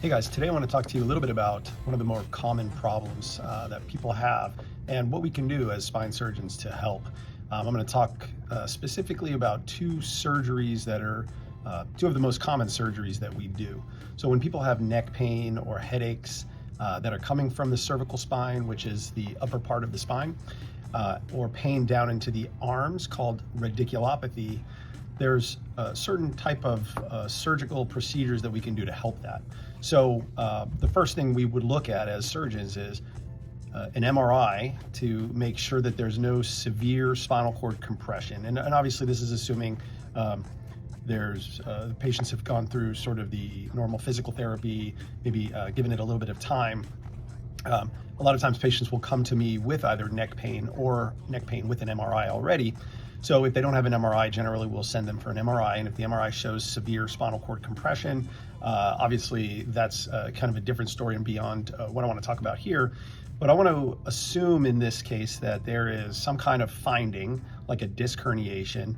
Hey guys, today I want to talk to you a little bit about one of the more common problems that people have and what we can do as spine surgeons to help. I'm going to talk specifically about two surgeries that are two of the most common surgeries that we do. So when people have neck pain or headaches that are coming from the cervical spine, which is the upper part of the spine, or pain down into the arms called radiculopathy, there's a certain type of surgical procedures that we can do to help that. So the first thing we would look at as surgeons is an MRI to make sure that there's no severe spinal cord compression. And obviously this is assuming patients have gone through sort of the normal physical therapy, maybe given it a little bit of time. A lot of times patients will come to me with either neck pain or neck pain with an MRI already. So if they don't have an MRI, generally we'll send them for an MRI. And if the MRI shows severe spinal cord compression, obviously that's kind of a different story and beyond what I want to talk about here. But I want to assume in this case that there is some kind of finding, like a disc herniation,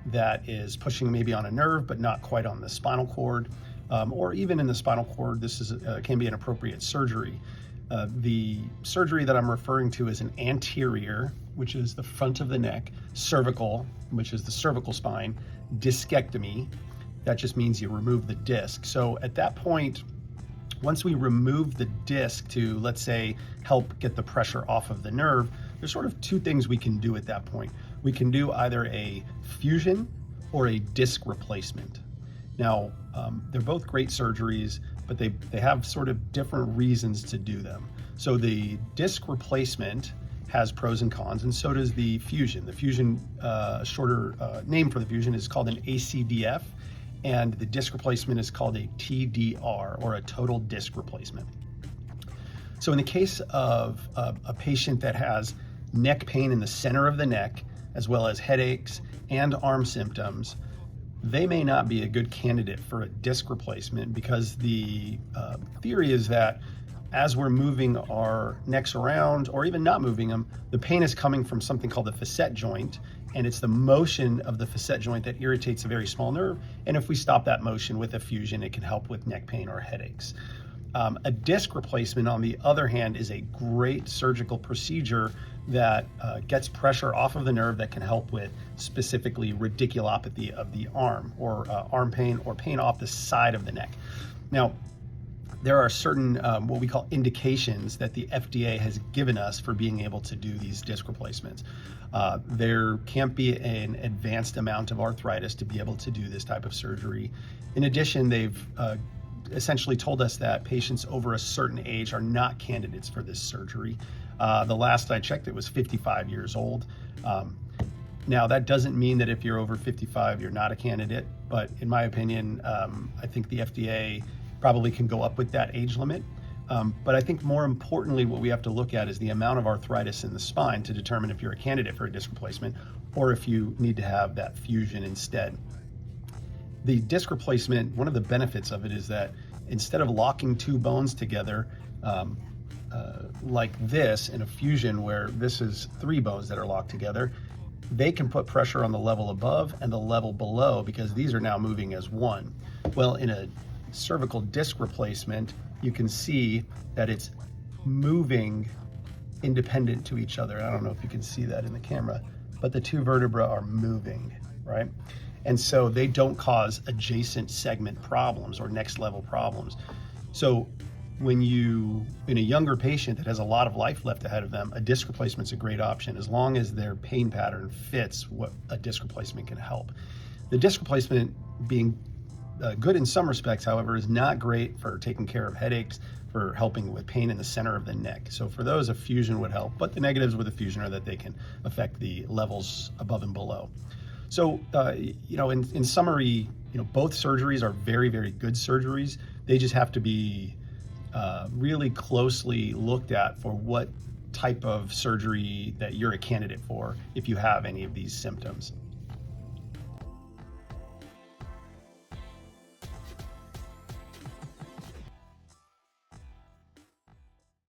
that is pushing maybe on a nerve, but not quite on the spinal cord, or even in the spinal cord. This can be an appropriate surgery. The surgery that I'm referring to is an anterior, which is the front of the neck, cervical, which is the cervical spine, discectomy. That just means you remove the disc. So at that point, once we remove the disc to, let's say, help get the pressure off of the nerve, there's sort of two things we can do at that point. We can do either a fusion or a disc replacement. Now, they're both great surgeries, but they have sort of different reasons to do them. So the disc replacement has pros and cons, and so does the fusion. The fusion, shorter name for the fusion is called an ACDF, and the disc replacement is called a TDR, or a total disc replacement. So in the case of a patient that has neck pain in the center of the neck, as well as headaches and arm symptoms, they may not be a good candidate for a disc replacement, because the theory is that as we're moving our necks around, or even not moving them, the pain is coming from something called the facet joint, and it's the motion of the facet joint that irritates a very small nerve. And if we stop that motion with a fusion, it can help with neck pain or headaches. A disc replacement, on the other hand, is a great surgical procedure that gets pressure off of the nerve that can help with specifically radiculopathy of the arm, or arm pain, or pain off the side of the neck. Now, there are certain what we call indications that the FDA has given us for being able to do these disc replacements. There can't be an advanced amount of arthritis to be able to do this type of surgery. In addition, they've essentially told us that patients over a certain age are not candidates for this surgery. The last I checked, it was 55 years old. Now, that doesn't mean that if you're over 55, you're not a candidate, but in my opinion, I think the FDA probably can go up with that age limit. But I think more importantly, what we have to look at is the amount of arthritis in the spine to determine if you're a candidate for a disc replacement, or if you need to have that fusion instead. The disc replacement, one of the benefits of it is that instead of locking two bones together like this in a fusion, where this is three bones that are locked together, they can put pressure on the level above and the level below, because these are now moving as one. Well, in a cervical disc replacement, you can see that it's moving independent to each other. I don't know if you can see that in the camera, but the two vertebrae are moving, right? And so they don't cause adjacent segment problems or next level problems. So when in a younger patient that has a lot of life left ahead of them, a disc replacement is a great option, as long as their pain pattern fits what a disc replacement can help. The disc replacement, being good in some respects, however, is not great for taking care of headaches, for helping with pain in the center of the neck. So for those, a fusion would help, but the negatives with a fusion are that they can affect the levels above and below. So, in summary, both surgeries are very, very good surgeries. They just have to be really closely looked at for what type of surgery that you're a candidate for if you have any of these symptoms.